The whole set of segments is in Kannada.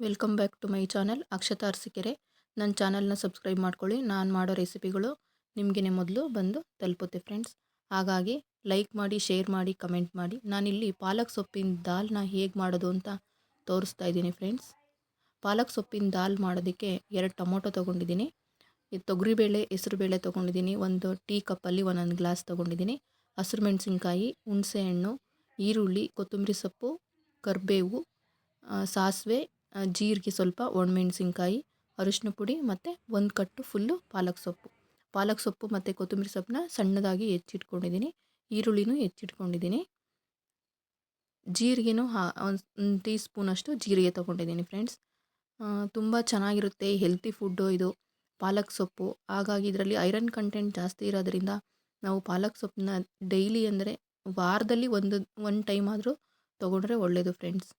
Welcome back to my channel Akshata Arasikere. ನನ್ನ ಚಾನಲ್ನ ಸಬ್ಸ್ಕ್ರೈಬ್ ಮಾಡ್ಕೊಳ್ಳಿ. ನಾನು ಮಾಡೋ ರೆಸಿಪಿಗಳು ನಿಮಗೇ ಮೊದಲು ಬಂದು ತಲುಪುತ್ತೆ ಫ್ರೆಂಡ್ಸ್. ಹಾಗಾಗಿ ಲೈಕ್ ಮಾಡಿ, ಶೇರ್ ಮಾಡಿ, ಕಮೆಂಟ್ ಮಾಡಿ. ನಾನಿಲ್ಲಿ ಪಾಲಕ್ ಸೊಪ್ಪಿನ ದಾಲ್ನ ಹೇಗೆ ಮಾಡೋದು ಅಂತ ತೋರಿಸ್ತಾ ಇದ್ದೀನಿ ಫ್ರೆಂಡ್ಸ್. ಪಾಲಕ್ ಸೊಪ್ಪಿನ ದಾಲ್ ಮಾಡೋದಕ್ಕೆ 2 ಟೊಮೊಟೊ ತೊಗೊಂಡಿದ್ದೀನಿ. ಇದು ತೊಗರಿಬೇಳೆ, ಹೆಸರುಬೇಳೆ ತೊಗೊಂಡಿದ್ದೀನಿ. ಒಂದು ಟೀ ಕಪ್ಪಲ್ಲಿ ಒಂದೊಂದು ಗ್ಲಾಸ್ ತೊಗೊಂಡಿದ್ದೀನಿ. ಹಸಿರು ಮೆಣಸಿನ್ಕಾಯಿ, ಹುಣಸೆಹಣ್ಣು, ಈರುಳ್ಳಿ, ಕೊತ್ತಂಬರಿ ಸೊಪ್ಪು, ಕರಿಬೇವು, ಸಾಸಿವೆ, ಜೀರಿಗೆ, ಸ್ವಲ್ಪ ಒಣಮೆಣಸಿನ್ಕಾಯಿ, ಅರಿಶಿನ ಪುಡಿ ಮತ್ತು ಒಂದು ಕಟ್ಟು ಫುಲ್ಲು ಪಾಲಕ್ ಸೊಪ್ಪು ಮತ್ತು ಕೊತ್ತಂಬರಿ ಸೊಪ್ಪನ್ನ ಸಣ್ಣದಾಗಿ ಹೆಚ್ಚಿಟ್ಕೊಂಡಿದ್ದೀನಿ. ಈರುಳ್ಳಿನೂ ಹೆಚ್ಚಿಟ್ಕೊಂಡಿದ್ದೀನಿ. ಜೀರಿಗೆನೂ ಒಂದು ಟೀ ಸ್ಪೂನಷ್ಟು ಜೀರಿಗೆ ತೊಗೊಂಡಿದ್ದೀನಿ ಫ್ರೆಂಡ್ಸ್. ತುಂಬ ಚೆನ್ನಾಗಿರುತ್ತೆ, ಹೆಲ್ತಿ ಫುಡ್ಡು ಇದು ಪಾಲಕ್ ಸೊಪ್ಪು. ಹಾಗಾಗಿ ಇದರಲ್ಲಿ ಐರನ್ ಕಂಟೆಂಟ್ ಜಾಸ್ತಿ ಇರೋದ್ರಿಂದ ನಾವು ಪಾಲಕ್ ಸೊಪ್ಪನ್ನ ಡೈಲಿ ಅಂದರೆ ವಾರದಲ್ಲಿ ಒಂದು ಟೈಮ್ ಆದರೂ ತೊಗೊಂಡ್ರೆ ಒಳ್ಳೆಯದು ಫ್ರೆಂಡ್ಸ್.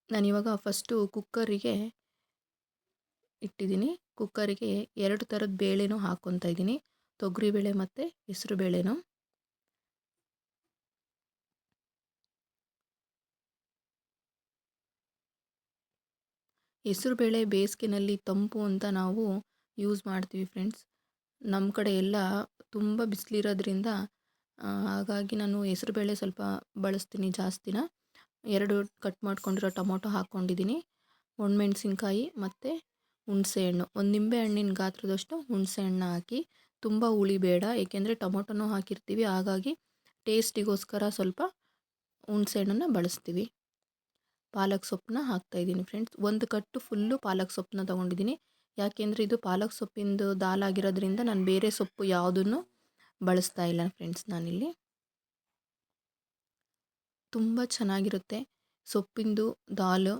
ನಾನಿವಾಗ ಫಸ್ಟು ಕುಕ್ಕರಿಗೆ ಇಟ್ಟಿದ್ದೀನಿ. ಕುಕ್ಕರಿಗೆ 2 ಥರದ ಬೇಳೆನೂ ಹಾಕ್ಕೊತಾ ಇದ್ದೀನಿ, ತೊಗರಿಬೇಳೆ ಮತ್ತು ಹೆಸರು ಬೇಳೆನೂ. ಹೆಸರು ಬೇಳೆ ಬೇಸಿಗೆನಲ್ಲಿ ತಂಪು ಅಂತ ನಾವು ಯೂಸ್ ಮಾಡ್ತೀವಿ ಫ್ರೆಂಡ್ಸ್. ನಮ್ಮ ಕಡೆ ಎಲ್ಲ ತುಂಬ ಬಿಸಿಲಿರೋದ್ರಿಂದ ಹಾಗಾಗಿ ನಾನು ಹೆಸರು ಬೇಳೆ ಸ್ವಲ್ಪ ಬಳಸ್ತೀನಿ ಜಾಸ್ತಿನ. 2 ಕಟ್ ಮಾಡ್ಕೊಂಡಿರೋ ಟೊಮೊಟೊ ಹಾಕ್ಕೊಂಡಿದ್ದೀನಿ, ಒಣಮೆಣಸಿನ್ಕಾಯಿ ಮತ್ತು ಹುಣಸೆಹಣ್ಣು, ಒಂದು ನಿಂಬೆ ಹಣ್ಣಿನ ಗಾತ್ರದಷ್ಟು ಹುಣಸೆಹಣ್ಣು ಹಾಕಿ. ತುಂಬ ಹುಳಿ ಬೇಡ, ಏಕೆಂದರೆ ಟೊಮೊಟೊನೂ ಹಾಕಿರ್ತೀವಿ, ಹಾಗಾಗಿ ಟೇಸ್ಟಿಗೋಸ್ಕರ ಸ್ವಲ್ಪ ಹುಣಸೆಹಣ್ಣನ್ನು ಬಳಸ್ತೀವಿ. ಪಾಲಕ್ ಸೊಪ್ಪನ್ನ ಹಾಕ್ತಾಯಿದ್ದೀನಿ ಫ್ರೆಂಡ್ಸ್. ಒಂದು ಕಟ್ಟು ಫುಲ್ಲು ಪಾಲಕ್ ಸೊಪ್ಪನ್ನ ತೊಗೊಂಡಿದ್ದೀನಿ. ಯಾಕೆಂದರೆ ಇದು ಪಾಲಕ್ ಸೊಪ್ಪಿಂದು ದಾಲ್ ಆಗಿರೋದ್ರಿಂದ ನಾನು ಬೇರೆ ಸೊಪ್ಪು ಯಾವುದನ್ನು ಬಳಸ್ತಾ ಇಲ್ಲ ಫ್ರೆಂಡ್ಸ್. ನಾನಿಲ್ಲಿ ತುಂಬ ಚೆನ್ನಾಗಿರುತ್ತೆ ಸೊಪ್ಪಿಂದು ದಾಲು.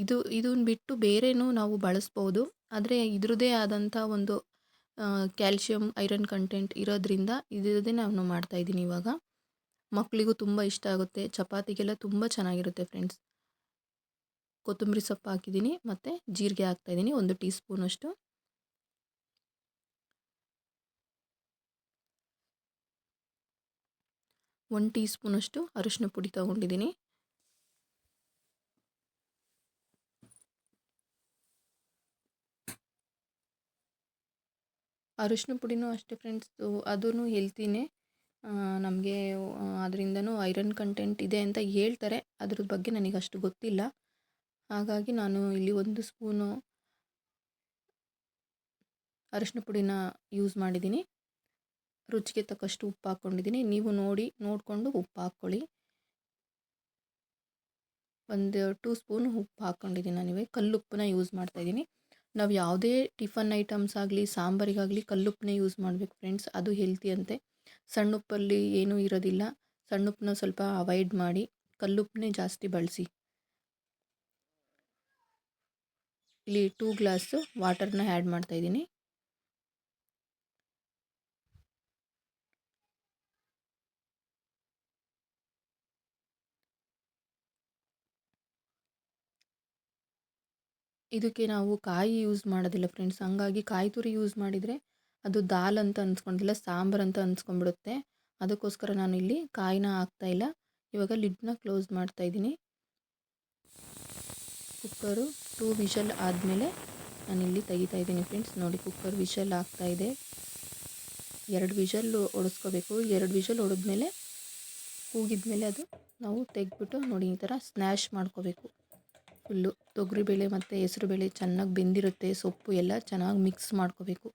ಇದನ್ನು ಬಿಟ್ಟು ಬೇರೆನೂ ನಾವು ಬಳಸ್ಬೋದು, ಆದರೆ ಇದ್ರದ್ದೇ ಆದಂಥ ಒಂದು ಕ್ಯಾಲ್ಶಿಯಂ, ಐರನ್ ಕಂಟೆಂಟ್ ಇರೋದ್ರಿಂದ ಇದೇ ನಾನು ಮಾಡ್ತಾಯಿದ್ದೀನಿ ಇವಾಗ. ಮಕ್ಕಳಿಗೂ ತುಂಬ ಇಷ್ಟ ಆಗುತ್ತೆ, ಚಪಾತಿಗೆಲ್ಲ ತುಂಬ ಚೆನ್ನಾಗಿರುತ್ತೆ ಫ್ರೆಂಡ್ಸ್. ಕೊತ್ತಂಬರಿ ಸೊಪ್ಪು ಹಾಕಿದ್ದೀನಿ ಮತ್ತು ಜೀರಿಗೆ ಹಾಕ್ತಾಯಿದ್ದೀನಿ, 1 ಟೀ ಸ್ಪೂನಷ್ಟು. ಒಂದು ಟೀ ಸ್ಪೂನಷ್ಟು ಅರಿಶಿನ ಪುಡಿ ತೊಗೊಂಡಿದ್ದೀನಿ. ಅರಿಶಿನ ಪುಡಿನೂ ಅಷ್ಟೇ ಫ್ರೆಂಡ್ಸ್, ಅದೂ ಹೆಲ್ತಿನೇ. ನಮಗೆ ಅದರಿಂದನೂ ಐರನ್ ಕಂಟೆಂಟ್ ಇದೆ ಅಂತ ಹೇಳ್ತಾರೆ, ಅದ್ರ ಬಗ್ಗೆ ನನಗೆ ಅಷ್ಟು ಗೊತ್ತಿಲ್ಲ. ಹಾಗಾಗಿ ನಾನು ಇಲ್ಲಿ 1 ಸ್ಪೂನು ಅರಿಶಿನ ಪುಡಿನ ಯೂಸ್ ಮಾಡಿದ್ದೀನಿ. ರುಚಿಗೆ ತಕ್ಕಷ್ಟು ಉಪ್ಪು ಹಾಕ್ಕೊಂಡಿದ್ದೀನಿ. ನೀವು ನೋಡಿಕೊಂಡು ಉಪ್ಪು ಹಾಕ್ಕೊಳ್ಳಿ. 2 ಸ್ಪೂನ್ ಉಪ್ಪು ಹಾಕ್ಕೊಂಡಿದ್ದೀನಿ. ನಾನಿವಾಗ ಕಲ್ಲುಪ್ಪನ್ನ ಯೂಸ್ ಮಾಡ್ತಾಯಿದ್ದೀನಿ. ನಾವು ಯಾವುದೇ ಟಿಫನ್ ಐಟಮ್ಸ್ ಆಗಲಿ, ಸಾಂಬಾರಿಗಾಗಲಿ ಕಲ್ಲುಪ್ಪನ್ನೇ ಯೂಸ್ ಮಾಡಬೇಕು ಫ್ರೆಂಡ್ಸ್, ಅದು ಹೆಲ್ತಿ ಅಂತೆ. ಸಣ್ಣುಪ್ಪಲ್ಲಿ ಏನೂ ಇರೋದಿಲ್ಲ. ಸಣ್ಣುಪ್ಪನ್ನ ಸ್ವಲ್ಪ ಅವಾಯ್ಡ್ ಮಾಡಿ, ಕಲ್ಲುಪ್ಪನ್ನೇ ಜಾಸ್ತಿ ಬಳಸಿ. ಇಲ್ಲಿ 2 ಗ್ಲಾಸು ವಾಟರ್ನ ಆ್ಯಡ್ ಮಾಡ್ತಾಯಿದ್ದೀನಿ. ಇದಕ್ಕೆ ನಾವು ಕಾಯಿ ಯೂಸ್ ಮಾಡೋದಿಲ್ಲ ಫ್ರೆಂಡ್ಸ್, ಹಂಗಾಗಿ ಕಾಯಿ ತುರಿ ಯೂಸ್ ಮಾಡಿದರೆ ಅದು ದಾಲ್ ಅಂತ ಅನ್ಸ್ಕೊಂಡಿಲ್ಲ, ಸಾಂಬಾರು ಅಂತ ಅನ್ಸ್ಕೊಂಡ್ಬಿಡುತ್ತೆ. ಅದಕ್ಕೋಸ್ಕರ ನಾನು ಇಲ್ಲಿ ಕಾಯಿನ ಹಾಕ್ತಾಯಿಲ್ಲ. ಇವಾಗ ಲಿಡ್ನ ಕ್ಲೋಸ್ ಮಾಡ್ತಾಯಿದ್ದೀನಿ. ಕುಕ್ಕರು 2 ವಿಷಲ್ ಆದಮೇಲೆ ನಾನಿಲ್ಲಿ ತೆಗಿತಾಯಿದ್ದೀನಿ ಫ್ರೆಂಡ್ಸ್. ನೋಡಿ, ಕುಕ್ಕರ್ ವಿಷಲ್ ಆಗ್ತಾಯಿದೆ. 2 ವಿಷಲ್ಲು ಹೊಡೆಸ್ಕೋಬೇಕು. 2 ವಿಷಲ್ ಹೊಡೆದ್ಮೇಲೆ ಕೂಗಿದ್ಮೇಲೆ ಅದು ನಾವು ತೆಗೆದ್ಬಿಟ್ಟು ನೋಡಿ ಈ ಥರ ಸ್ನ್ಯಾಶ್ ಮಾಡ್ಕೋಬೇಕು. ಫುಲ್ಲು ತೊಗರಿಬೇಳೆ ಮತ್ತು ಹೆಸರುಬೇಳೆ ಚೆನ್ನಾಗಿ ಬೆಂದಿರುತ್ತೆ, ಸೊಪ್ಪು ಎಲ್ಲ ಚೆನ್ನಾಗಿ ಮಿಕ್ಸ್ ಮಾಡ್ಕೋಬೇಕು.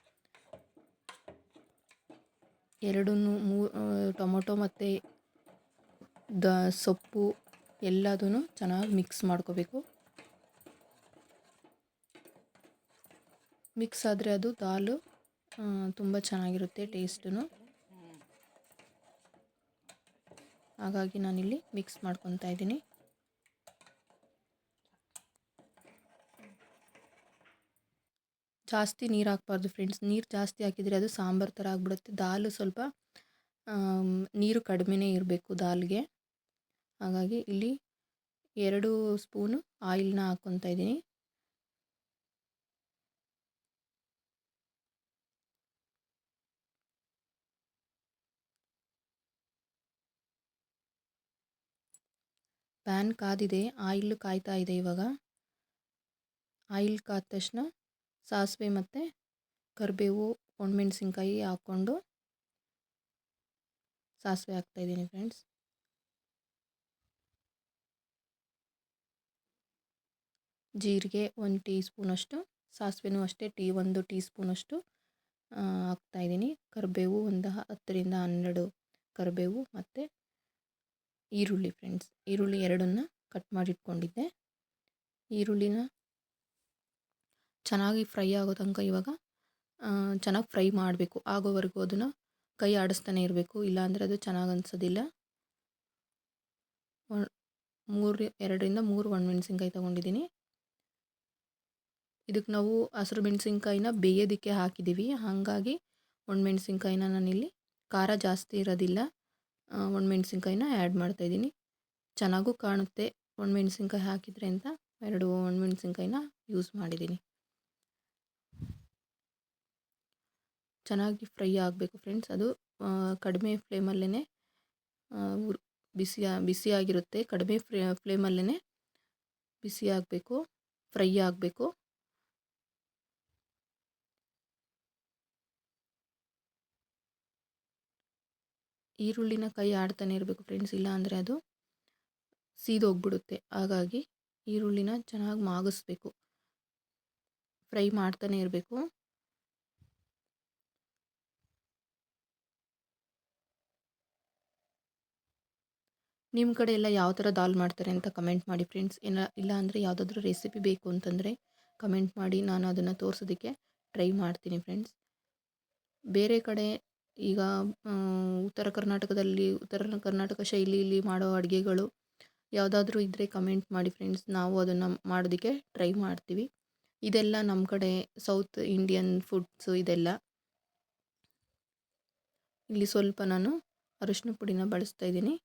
ಟೊಮೊಟೊ ಮತ್ತು ಸೊಪ್ಪು ಎಲ್ಲದೂ ಚೆನ್ನಾಗಿ ಮಿಕ್ಸ್ ಮಾಡ್ಕೋಬೇಕು. ಮಿಕ್ಸ್ ಆದರೆ ಅದು ದಾಲು ತುಂಬ ಚೆನ್ನಾಗಿರುತ್ತೆ ಟೇಸ್ಟು. ಹಾಗಾಗಿ ನಾನಿಲ್ಲಿ ಮಿಕ್ಸ್ ಮಾಡ್ಕೊತಾ ಇದ್ದೀನಿ. ಜಾಸ್ತಿ ನೀರು ಹಾಕ್ಬಾರ್ದು ಫ್ರೆಂಡ್ಸ್. ನೀರು ಜಾಸ್ತಿ ಹಾಕಿದರೆ ಅದು ಸಾಂಬಾರು ಥರ ಆಗಿಬಿಡುತ್ತೆ. ದಾಲು ಸ್ವಲ್ಪ ನೀರು ಕಡಿಮೆನೇ ಇರಬೇಕು ದಾಲ್ಗೆ. ಹಾಗಾಗಿ ಇಲ್ಲಿ 2 ಸ್ಪೂನು ಆಯಿಲ್ನ ಹಾಕ್ಕೊತಾ ಇದ್ದೀನಿ. ಪ್ಯಾನ್ ಕಾದಿದೆ, ಆಯಿಲ್ ಕಾಯ್ತಾ ಇದೆ ಇವಾಗ. ಆಯಿಲ್ ಕಾದ ತಕ್ಷಣ ಸಾಸಿವೆ ಮತ್ತು ಕರಿಬೇವು ಒಣಮೆಣ್ಸಿನ್ಕಾಯಿ ಹಾಕ್ಕೊಂಡು ಸಾಸಿವೆ ಹಾಕ್ತಾಯಿದ್ದೀನಿ ಫ್ರೆಂಡ್ಸ್. ಜೀರಿಗೆ 1 ಟೀ ಸ್ಪೂನಷ್ಟು, ಸಾಸಿವೆನೂ ಅಷ್ಟೇ 1 ಟೀ ಸ್ಪೂನಷ್ಟು ಹಾಕ್ತಾಯಿದ್ದೀನಿ. ಕರಿಬೇವು ಒಂದು 10ರಿಂದ 12 ಕರಿಬೇವು ಮತ್ತು ಈರುಳ್ಳಿ ಫ್ರೆಂಡ್ಸ್. ಈರುಳ್ಳಿ 2ನ್ನ ಕಟ್ ಮಾಡಿಟ್ಕೊಂಡಿದ್ದೆ. ಈರುಳ್ಳಿನ ಚೆನ್ನಾಗಿ ಫ್ರೈ ಆಗೋ ತನಕ ಇವಾಗ ಚೆನ್ನಾಗಿ ಫ್ರೈ ಮಾಡಬೇಕು. ಆಗೋವರೆಗೂ ಅದನ್ನು ಕೈ ಆಡಿಸ್ತಾನೆ ಇರಬೇಕು, ಇಲ್ಲಾಂದರೆ ಅದು ಚೆನ್ನಾಗಿ ಅನಿಸೋದಿಲ್ಲ. 2ರಿಂದ 3 ಒಣಮೆಣ್ಸಿನ್ಕಾಯಿ ತೊಗೊಂಡಿದ್ದೀನಿ. ಇದಕ್ಕೆ ನಾವು ಹಸಿರು ಮೆಣಸಿನ್ಕಾಯಿನ ಬೇಯೋದಕ್ಕೆ ಹಾಕಿದ್ದೀವಿ, ಹಾಗಾಗಿ ಒಣಮೆಣ್ಸಿನ್ಕಾಯಿನ ನಾನಿಲ್ಲಿ ಖಾರ ಜಾಸ್ತಿ ಇರೋದಿಲ್ಲ ಒಣಮೆಣ್ಸಿನ್ಕಾಯಿನ ಆ್ಯಡ್ ಮಾಡ್ತಾಯಿದ್ದೀನಿ. ಚೆನ್ನಾಗೂ ಕಾಣುತ್ತೆ ಒಣಮೆಣ್ಸಿನ್ಕಾಯಿ ಹಾಕಿದರೆ ಅಂತ 2 ಒಣಮೆಣ್ಸಿನ್ಕಾಯಿನ ಯೂಸ್ ಮಾಡಿದ್ದೀನಿ. ಚೆನ್ನಾಗಿ ಫ್ರೈ ಆಗಬೇಕು ಫ್ರೆಂಡ್ಸ್. ಅದು ಕಡಿಮೆ ಫ್ಲೇಮಲ್ಲೇ ಬಿಸಿಯಾಗಿರುತ್ತೆ. ಕಡಿಮೆ ಫ್ಲೇಮಲ್ಲೇ ಬಿಸಿ ಆಗಬೇಕು, ಫ್ರೈ ಆಗಬೇಕು. ಈರುಳ್ಳಿನ ಕೈ ಆಡ್ತಾನೆ ಇರಬೇಕು ಫ್ರೆಂಡ್ಸ್, ಇಲ್ಲ ಅಂದರೆ ಅದು ಸೀದೋಗ್ಬಿಡುತ್ತೆ. ಹಾಗಾಗಿ ಈರುಳ್ಳಿನ ಚೆನ್ನಾಗಿ ಮಾಗಿಸ್ಬೇಕು, ಫ್ರೈ ಮಾಡ್ತಾನೆ ಇರಬೇಕು. ನಿಮ್ಮ ಕಡೆ ಎಲ್ಲ ಯಾವ ಥರ ದಾಲ್ ಮಾಡ್ತಾರೆ ಅಂತ ಕಮೆಂಟ್ ಮಾಡಿ ಫ್ರೆಂಡ್ಸ್. ಇಲ್ಲ ಅಂದರೆ ಯಾವುದಾದ್ರೂ ರೆಸಿಪಿ ಬೇಕು ಅಂತಂದರೆ ಕಮೆಂಟ್ ಮಾಡಿ, ನಾನು ಅದನ್ನು ತೋರಿಸೋದಕ್ಕೆ ಟ್ರೈ ಮಾಡ್ತೀನಿ ಫ್ರೆಂಡ್ಸ್. ಬೇರೆ ಕಡೆ ಈಗ ಉತ್ತರ ಕರ್ನಾಟಕ ಶೈಲಿಯಲ್ಲಿ ಮಾಡೋ ಅಡುಗೆಗಳು ಯಾವುದಾದ್ರೂ ಇದ್ದರೆ ಕಮೆಂಟ್ ಮಾಡಿ ಫ್ರೆಂಡ್ಸ್. ನಾವು ಅದನ್ನು ಮಾಡೋದಕ್ಕೆ ಟ್ರೈ ಮಾಡ್ತೀವಿ. ಇದೆಲ್ಲ ನಮ್ಮ ಕಡೆ ಸೌತ್ ಇಂಡಿಯನ್ ಫುಡ್ಸು ಇದೆಲ್ಲ. ಇಲ್ಲಿ ಸ್ವಲ್ಪ ನಾನು ಅರಿಶಿನ ಪುಡಿನ ಬಳಸ್ತಾ ಇದ್ದೀನಿ.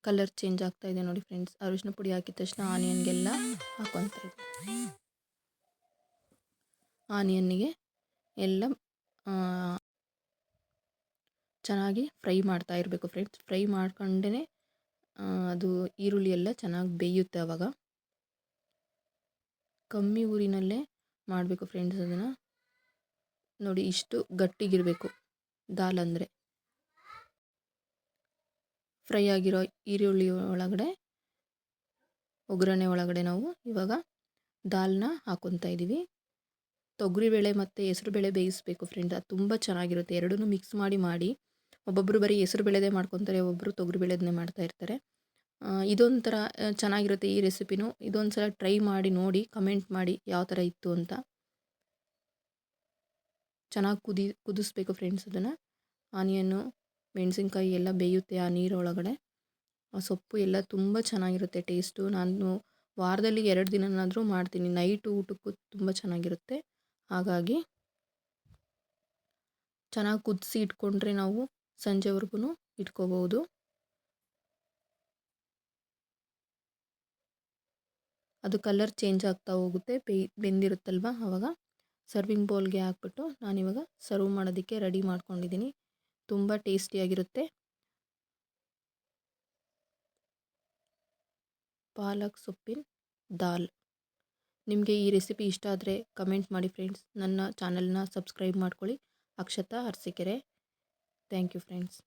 ಕಲರ್ ಚೇಂಜ್ ಆಗ್ತಾ ಇದೆ ನೋಡಿ ಫ್ರೆಂಡ್ಸ್. ಅರಿಶಿನ ಪುಡಿ ಹಾಕಿದ ತಕ್ಷಣ ಆನಿಯನ್ಗೆಲ್ಲ ಹಾಕ್ಕೊತಾ ಇದ್ದೀನಿ. ಆನಿಯನ್ನಿಗೆ ಎಲ್ಲ ಚೆನ್ನಾಗಿ ಫ್ರೈ ಮಾಡ್ತಾ ಇರಬೇಕು ಫ್ರೆಂಡ್ಸ್. ಫ್ರೈ ಮಾಡ್ಕೊಂಡೇ ಅದು ಈರುಳ್ಳಿ ಎಲ್ಲ ಚೆನ್ನಾಗಿ ಬೇಯುತ್ತೆ. ಆವಾಗ ಕಮ್ಮಿ ಊರಿನಲ್ಲೇ ಮಾಡಬೇಕು ಫ್ರೆಂಡ್ಸ್. ಅದನ್ನು ನೋಡಿ, ಇಷ್ಟು ಗಟ್ಟಿಗಿರಬೇಕು ದಾಲ್ ಅಂದರೆ. ಫ್ರೈ ಆಗಿರೋ ಈರುಳ್ಳಿ ಒಳಗಡೆ, ಒಗ್ಗರಣೆ ಒಳಗಡೆ ನಾವು ಇವಾಗ ದಾಲ್ನ ಹಾಕ್ಕೊತಾ ಇದ್ದೀವಿ. ತೊಗರಿಬೇಳೆ ಮತ್ತು ಹೆಸರುಬೇಳೆ ಬೇಯಿಸಬೇಕು ಫ್ರೆಂಡ್ಸ್, ಅದು ತುಂಬ ಚೆನ್ನಾಗಿರುತ್ತೆ. ಎರಡನ್ನೂ ಮಿಕ್ಸ್ ಮಾಡಿ ಒಬ್ಬೊಬ್ಬರು ಬರೀ ಹೆಸರುಬೇಳೆದೇ ಮಾಡ್ಕೊತಾರೆ, ಒಬ್ಬರು ತೊಗರಿಬೇಳೆದನ್ನೇ ಮಾಡ್ತಾ ಇರ್ತಾರೆ. ಇದೊಂಥರ ಚೆನ್ನಾಗಿರುತ್ತೆ ಈ ರೆಸಿಪಿನೂ. ಇದೊಂದು ಸಲ ಟ್ರೈ ಮಾಡಿ ನೋಡಿ, ಕಮೆಂಟ್ ಮಾಡಿ ಯಾವ ಥರ ಇತ್ತು ಅಂತ. ಚೆನ್ನಾಗಿ ಕುದಿಸ್ಬೇಕು ಫ್ರೆಂಡ್ಸ್ ಅದನ್ನು. ಆನಿಯನ್ನು ಮೆಣಸಿನ್ಕಾಯಿ ಎಲ್ಲ ಬೇಯುತ್ತೆ ಆ ನೀರೊಳಗಡೆ. ಆ ಸೊಪ್ಪು ಎಲ್ಲ ತುಂಬ ಚೆನ್ನಾಗಿರುತ್ತೆ ಟೇಸ್ಟು. ನಾನು ವಾರದಲ್ಲಿ 2 ದಿನನಾದರೂ ಮಾಡ್ತೀನಿ. ನೈಟ್ ಊಟಕ್ಕೂ ತುಂಬ ಚೆನ್ನಾಗಿರುತ್ತೆ. ಹಾಗಾಗಿ ಚೆನ್ನಾಗಿ ಕುದಿಸಿ ಇಟ್ಕೊಂಡ್ರೆ ನಾವು ಸಂಜೆವರೆಗೂ ಇಟ್ಕೋಬೋದು. ಅದು ಕಲರ್ ಚೇಂಜ್ ಆಗ್ತಾ ಹೋಗುತ್ತೆ, ಬೆಂದಿರುತ್ತಲ್ವ. ಆವಾಗ ಸರ್ವಿಂಗ್ ಬೌಲ್ಗೆ ಹಾಕ್ಬಿಟ್ಟು ನಾನಿವಾಗ ಸರ್ವ್ ಮಾಡೋದಕ್ಕೆ ರೆಡಿ ಮಾಡ್ಕೊಂಡಿದ್ದೀನಿ. ತುಂಬ ಟೇಸ್ಟಿಯಾಗಿರುತ್ತೆ ಪಾಲಕ್ ಸೊಪ್ಪಿನ ದಾಲ್. ನಿಮಗೆ ಈ ರೆಸಿಪಿ ಇಷ್ಟ ಆದರೆ ಕಮೆಂಟ್ ಮಾಡಿ ಫ್ರೆಂಡ್ಸ್. ನನ್ನ ಚಾನಲ್ನ ಸಬ್ಸ್ಕ್ರೈಬ್ ಮಾಡ್ಕೊಳ್ಳಿ. Akshata Arasikere. Thank you friends.